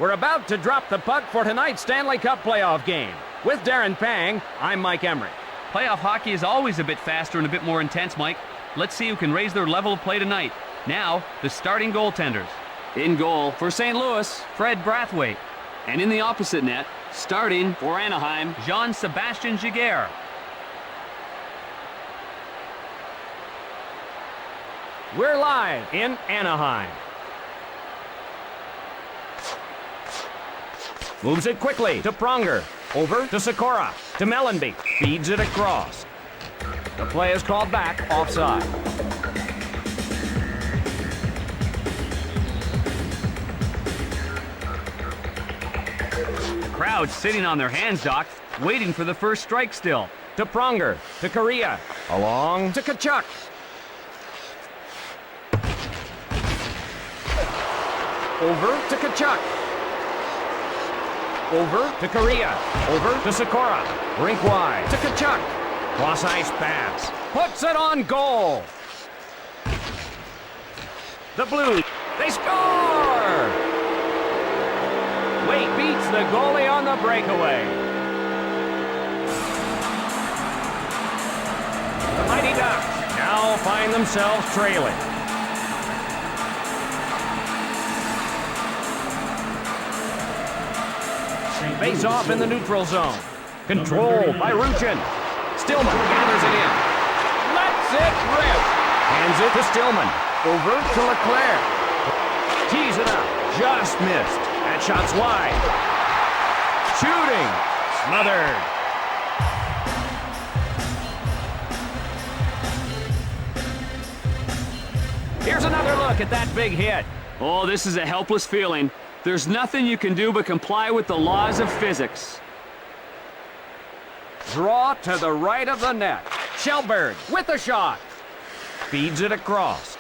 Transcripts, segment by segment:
We're about to drop the puck for tonight's Stanley Cup playoff game. With Darren Pang, I'm Mike Emery. Playoff hockey is always a bit faster and a bit more intense, Mike. Let's see who can raise their level of play tonight. Now, the starting goaltenders. In goal for St. Louis, Fred Brathwaite. and in the opposite net, starting for Anaheim, Jean-Sebastien Giguère. We're live in Anaheim. Moves it quickly to Pronger. Over to Sikora. To Mellenby. Feeds it across. The play is called back offside. The crowd sitting on their hands, Doc, waiting for the first strike still. To Pronger. To Korea. Along to Kachuk. Over to Kachuk. Over to Korea. Over to Sikora. Rink wide to Kachuk. Cross ice pass. Puts it on goal. The Blues. They score! Wait beats the goalie on the breakaway. The Mighty Ducks now find themselves trailing. Face off in the neutral zone. Controlled by Ruchin. Stillman gathers it in. Lets it rip. Hands it to Stillman. Over to Leclerc. Tees it up. Just missed. That shot's wide. Shooting. Smothered. Here's another look at that big hit. Oh, this is a helpless feeling. There's nothing you can do but comply with the laws of physics. Draw to the right of the net. Shelberg with the shot. Feeds it across.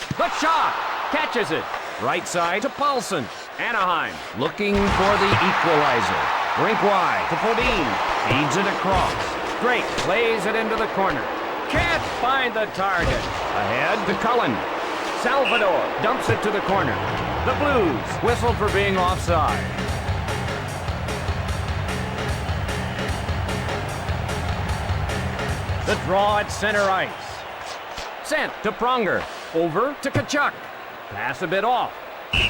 The shot. Catches it. Right side to Paulson. Anaheim looking for the equalizer. Rink wide to Podine. Feeds it across. Drake plays it into the corner. Can't find the target. Ahead to Cullen. Salvador dumps it to the corner. The Blues whistle for being offside. The draw at center ice. Sent to Pronger. Over to Kachuk. Pass a bit off.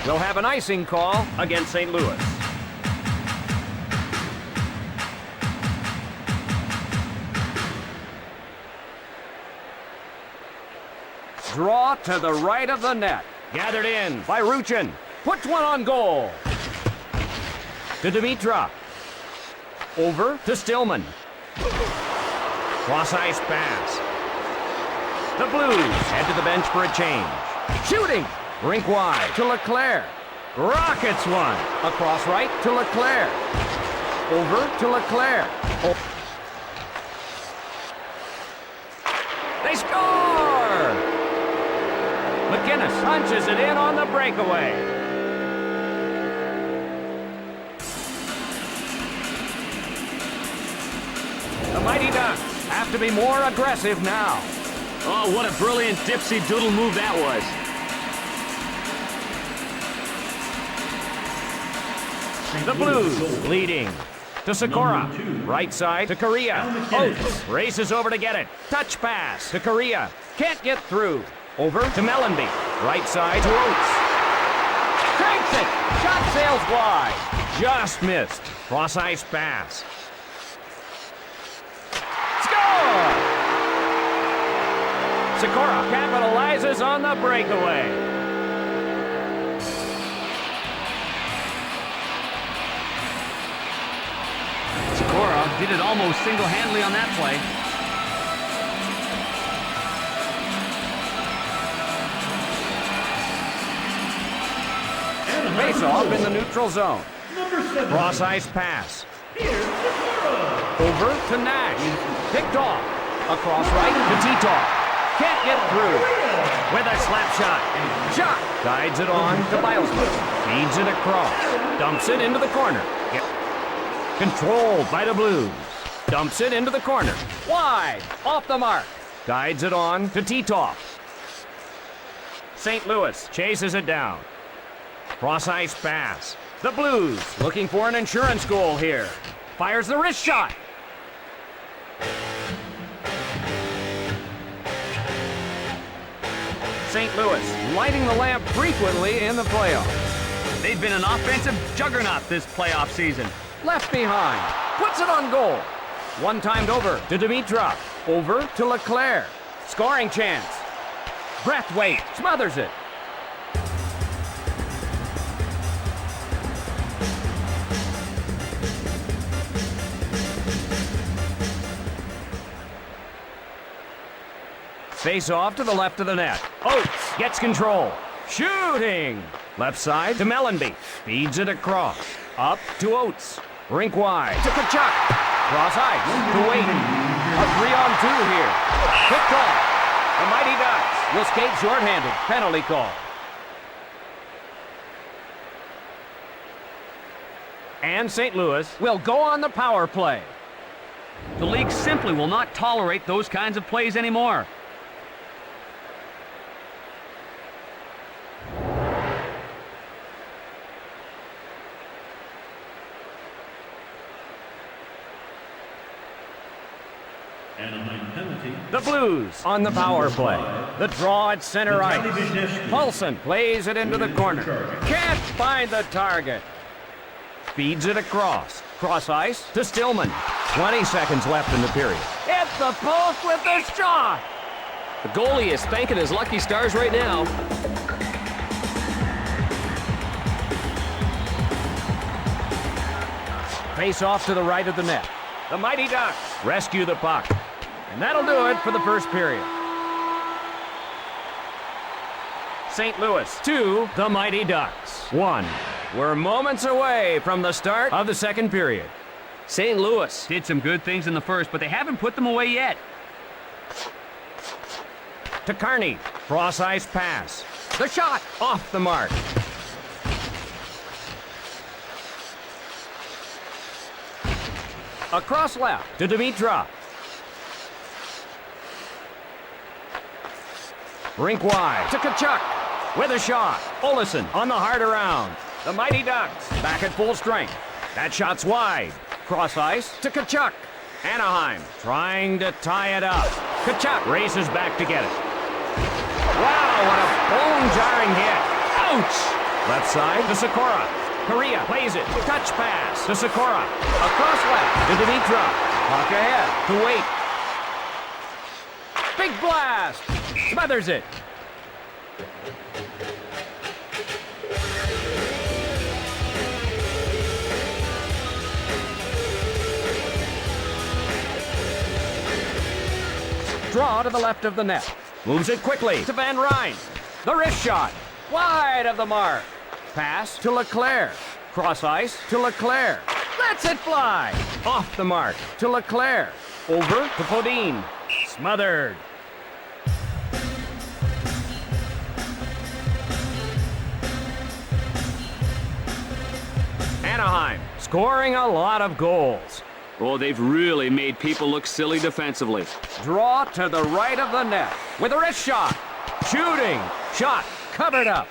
We'll have an icing call against St. Louis. Draw to the right of the net. Gathered in by Ruchin. Puts one on goal. To Dimitra. Over to Stillman. Cross ice pass. The Blues head to the bench for a change. Shooting. Rink wide to Leclerc. Rockets one. Across right to Leclerc. Over to Leclerc. They score! McInnes punches it in on the breakaway. The Mighty Ducks have to be more aggressive now. Oh, what a brilliant dipsy-doodle move that was. The Blues leading to Sikora. Right side to Korea. Oates races over to get it. Touch pass to Korea. Can't get through. Over to Mellenby. Right side to Oates. Cranks it. Shot sails wide. Just missed. Cross ice pass. Score! Sikora capitalizes on the breakaway. Sikora did it almost single-handedly on that play. Face off in the neutral zone. Cross ice pass. Over to Nash. Picked off. Across right to Tito. Can't get through. With a slap shot. Shot. Guides it on to Bilesman. Feeds it across. Dumps it into the corner. Controlled by the Blues. Dumps it into the corner. Wide. Off the mark. Guides it on to Tito. St. Louis chases it down. Cross-ice pass. The Blues looking for an insurance goal here. Fires the wrist shot. St. Louis lighting the lamp frequently in the playoffs. They've been an offensive juggernaut this playoff season. Left behind. Puts it on goal. One-timed over to Dimitrov. Over to Leclerc. Scoring chance. Brathwaite smothers it. Face off to the left of the net. Oates gets control. Shooting! Left side to Mellenby. Feeds it across. Up to Oates. Rink wide to Kachuk. Cross ice to Wade. A 3-on-2 here. Quick call. The Mighty Ducks will skate shorthanded. Penalty call. And St. Louis will go on the power play. The league simply will not tolerate those kinds of plays anymore. Anaheim penalty. The Blues on the power play. The draw at center ice. Paulson plays it into the corner. Can't find the target. Feeds it across. Cross ice to Stillman. 20 seconds left in the period. Hit the post with the shot. The goalie is thanking his lucky stars right now. Face off to the right of the net. The Mighty Ducks rescue the puck. And that'll do it for the first period. St. Louis 2, the Mighty Ducks 1. We're moments away from the start of the second period. St. Louis Did some good things in the first, but they haven't put them away yet. To Carney. Cross ice pass. The shot off the mark. Across left to Dimitrov. Rink wide to Kachuk with a shot. Olesen on the hard around. The Mighty Ducks back at full strength. That shot's wide. Cross ice to Kachuk. Anaheim trying to tie it up. Kachuk races back to get it. Wow, what a bone-jarring hit. Ouch! Left side to Sikora. Korea plays it. Touch pass to Sikora. Across left to Dimitrov. Puck ahead to Wait. Big blast! Smothers it. Draw to the left of the net. Moves it quickly to Van Ryn. The wrist shot. Wide of the mark. Pass to Leclerc. Cross ice to Leclerc. Lets it fly. Off the mark to Leclerc. Over to Podine. Smothered. Anaheim scoring a lot of goals. Oh, they've really made people look silly defensively. Draw to the right of the net with a wrist shot. Shooting. Shot covered up.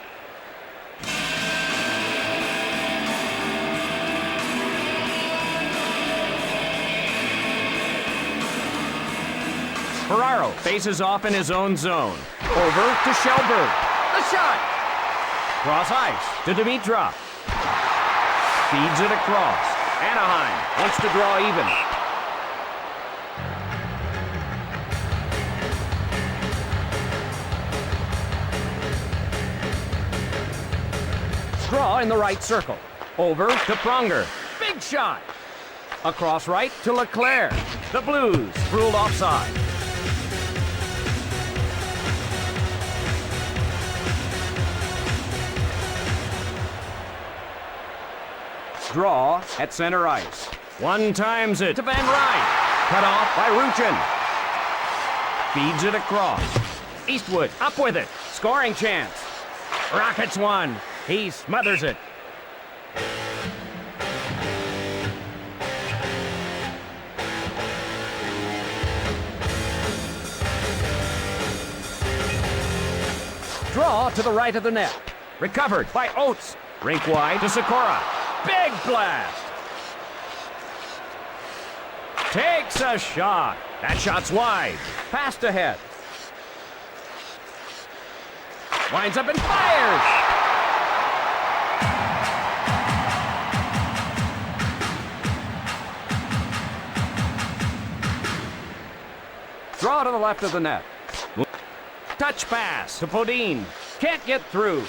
Ferraro faces off in his own zone. Over to Shelberg. The shot. Cross ice to Dimitrov. Feeds it across. Anaheim wants to draw even. Draw in the right circle. Over to Pronger. Big shot. Across right to Leclerc. The Blues ruled offside. Draw at center ice. One times it to Van Ryn. Cut off by Ruchin. Feeds it across. Eastwood up with it. Scoring chance. Rockets one. He smothers it. Draw to the right of the net. Recovered by Oates. Rink wide to Sikora. Big blast. Takes a shot. That shot's wide. Passed ahead. Winds up and fires. Draw to the left of the net. Touch pass to Podine. Can't get through.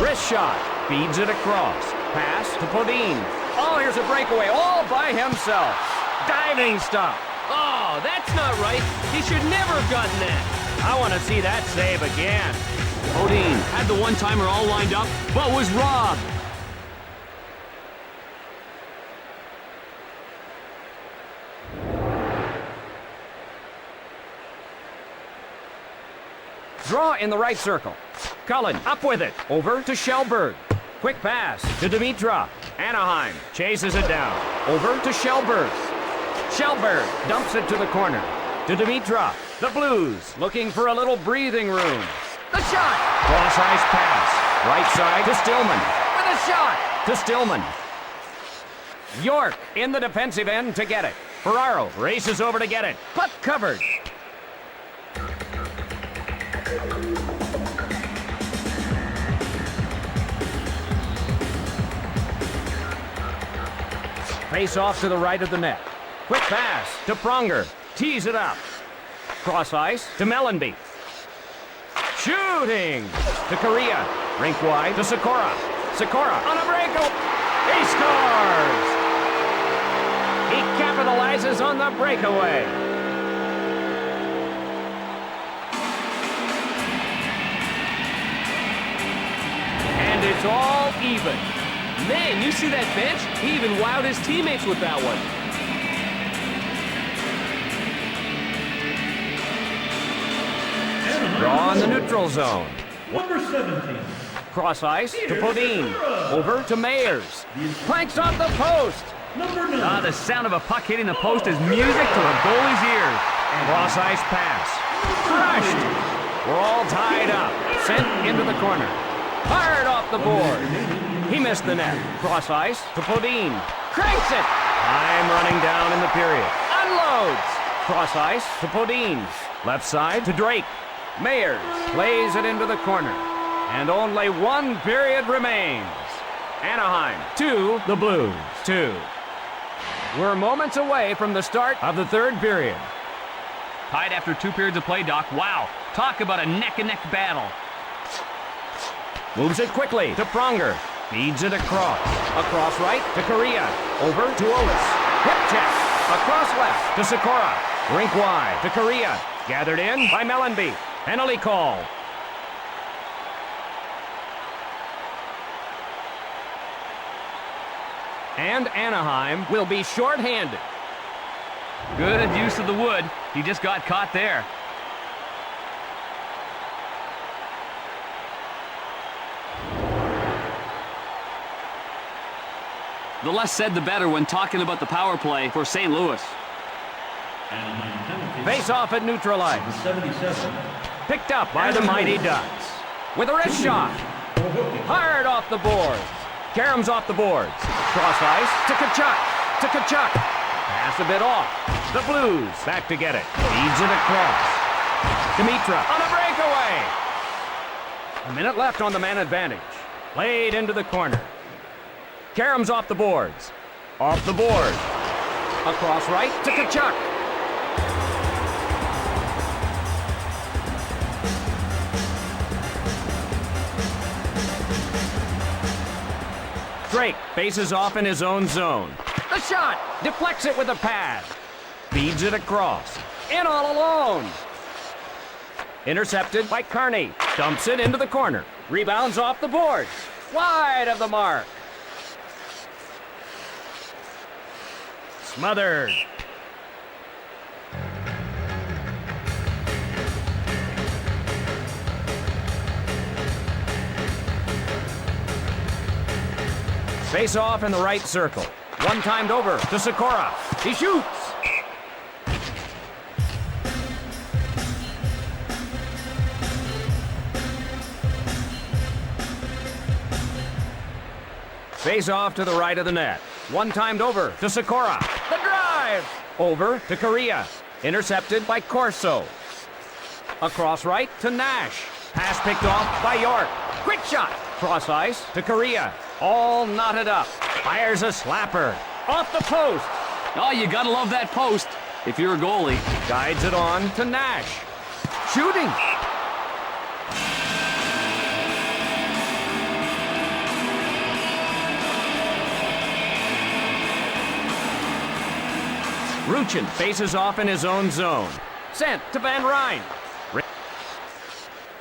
Wrist shot. Feeds it across. Pass to Podine. Oh, here's a breakaway all by himself. Diving stop. Oh, that's not right. He should never have gotten that. I want to see that save again. Odin had the one-timer all lined up, but was robbed. Draw in the right circle. Cullen up with it. Over to Shellberg. Quick pass to Dimitra. Anaheim chases it down. Over to Shellberg. Shellberg dumps it to the corner. To Dimitra. The Blues looking for a little breathing room. The shot! Cross-ice pass. Right side to Stillman. With a shot! To Stillman. York in the defensive end to get it. Ferraro races over to get it. Puck covered. Face off to the right of the net. Quick pass to Pronger. Tees it up. Cross ice to Mellenby. Shooting to Korea. Rink wide to Sikora. Sikora on a breakaway. He scores! He capitalizes on the breakaway. And it's all even. Man, you see that bench? He even wowed his teammates with that one. Draw in the neutral zone. Number 17. Cross ice to Podine. Over to Mayers. Planks off the post. Number 9. Ah, the sound of a puck hitting the post is music to a goalie's ears. Cross ice pass. Crushed. We're all tied up. Sent into the corner. Fired off the board. He missed the net. Cross ice to Podine. Cranks it. Time running down in the period. Unloads. Cross ice to Podine. Left side to Drake. Mayers plays it into the corner. And only one period remains. Anaheim 2, the Blues 2. We're moments away from the start of the third period. Tied after 2 periods of play, Doc. Wow. Talk about a neck-and-neck battle. Moves it quickly to Pronger. Feeds it across. Across right to Korea. Over to Otis. Hip check. Across left to Sikora. Rink wide to Korea. Gathered in by Mellenby. Penalty call. And Anaheim will be shorthanded. Good use of the wood. He just got caught there. The less said, the better when talking about the power play for St. Louis. Anaheim penalty. Face off at neutral ice. 77. Picked up by the Mighty Ducks. With a wrist shot. Hard off the boards. Karams off the boards. Cross ice to Kachuk. To Kachuk. Pass a bit off. The Blues back to get it. Feeds it across. Dimitra on a breakaway. A minute left on the man advantage. Played into the corner. Karams off the boards. Off the board. Across right to Kachuk. Drake faces off in his own zone. The shot! Deflects it with a pad. Feeds it across. In all alone. Intercepted by Carney. Dumps it into the corner. Rebounds off the boards. Wide of the mark. Smothered. Face off in the right circle. One timed over to Sikora. He shoots. Face off to the right of the net. One timed over to Sikora. The drive! Over to Korea. Intercepted by Corso. Across right to Nash. Pass picked off by York. Quick shot. Cross ice to Korea. All knotted up. Fires a slapper. Off the post. Oh, you gotta love that post if you're a goalie. Guides it on to Nash. Shooting. Ruchin faces off in his own zone. Sent to Van Ryn.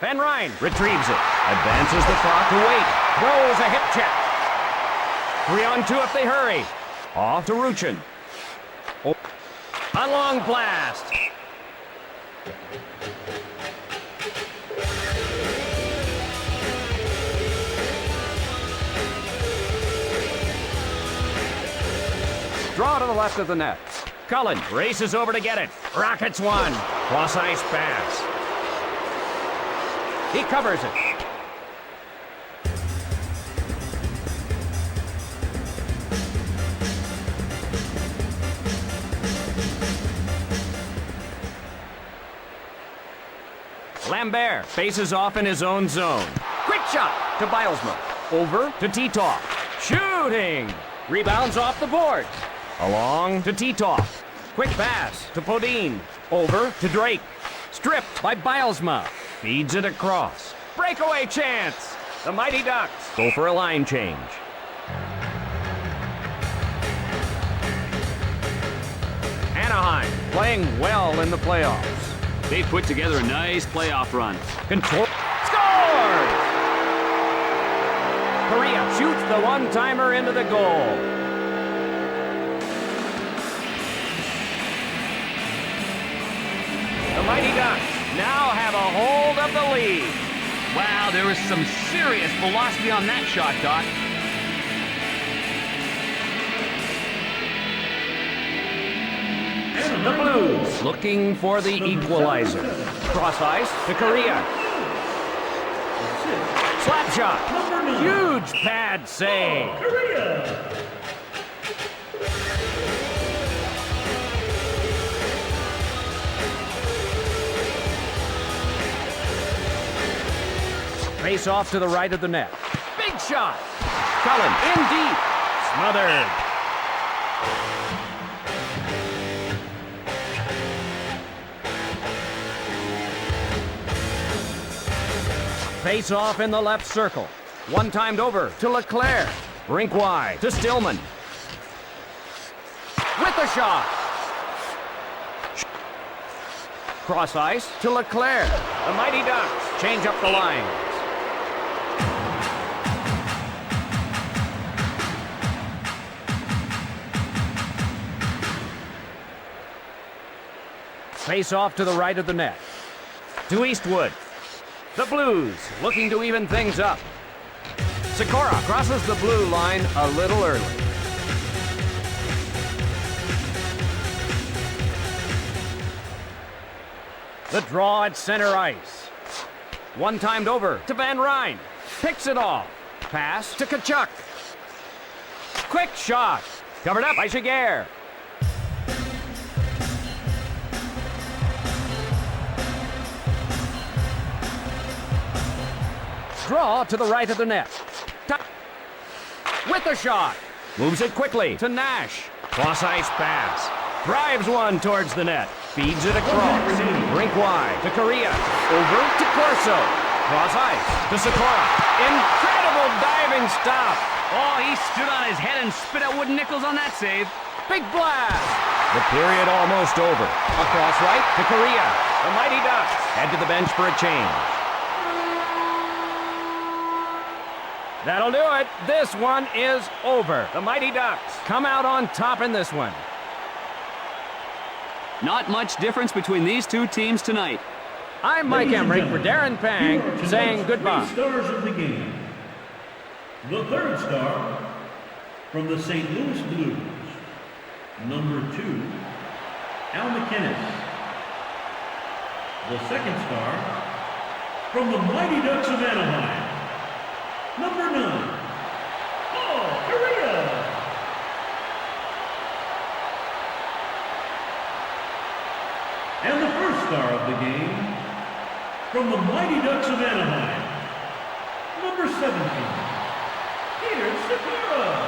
Van Ryn retrieves it. Advances the clock to wait. Throws a hip check. 3-on-2 if they hurry. Off to Ruchin. Oh, a long blast. Draw to the left of the net. Cullen races over to get it. Rockets one. Cross ice pass. He covers it. Lambert faces off in his own zone. Quick shot to Bilesma. Over to Titov. Shooting. Rebounds off the boards. Along to Titov. Quick pass to Podine. Over to Drake. Stripped by Bilesma. Feeds it across. Breakaway chance. The Mighty Ducks go for a line change. Anaheim playing well in the playoffs. They put together a nice playoff run. Control. Scores! Korea shoots the one-timer into the goal. The Mighty Ducks now have a hold of the lead. Wow, there was some serious velocity on that shot, Doc. The Blues looking for the equalizer. Cross ice to Korea. Slap shot. Huge pad save. Korea. Face off to the right of the net. Big shot. Cullen in deep. Smothered. Face off in the left circle. One timed over to Leclerc. Rink wide to Stillman. With the shot. Cross ice to Leclerc. The Mighty Ducks change up the lines. Face off to the right of the net. To Eastwood. The Blues looking to even things up. Sikora crosses the blue line a little early. The draw at center ice. One timed over to Van Ryn. Picks it off. Pass to Kachuk. Quick shot. Covered up by Giguère. Draw to the right of the net. With the shot. Moves it quickly to Nash. Cross ice pass. Drives one towards the net. Feeds it across. Rink wide to Korea. Over to Corso. Cross ice to Sikora. Incredible diving stop. Oh, he stood on his head and spit out wooden nickels on that save. Big blast. The period almost over. Across right to Korea. The Mighty Ducks head to the bench for a change. That'll do it. This one is over. The Mighty Ducks come out on top in this one. Not much difference between these two teams tonight. I'm Mike Emmerich for Darren Pang saying goodbye. Three stars of the game. The third star from the St. Louis Blues, number 2, Al McInnes. The second star from the Mighty Ducks of Anaheim, number 9, Paul Korea. star of the game, from the Mighty Ducks of Anaheim, number 17, Peter Sakura.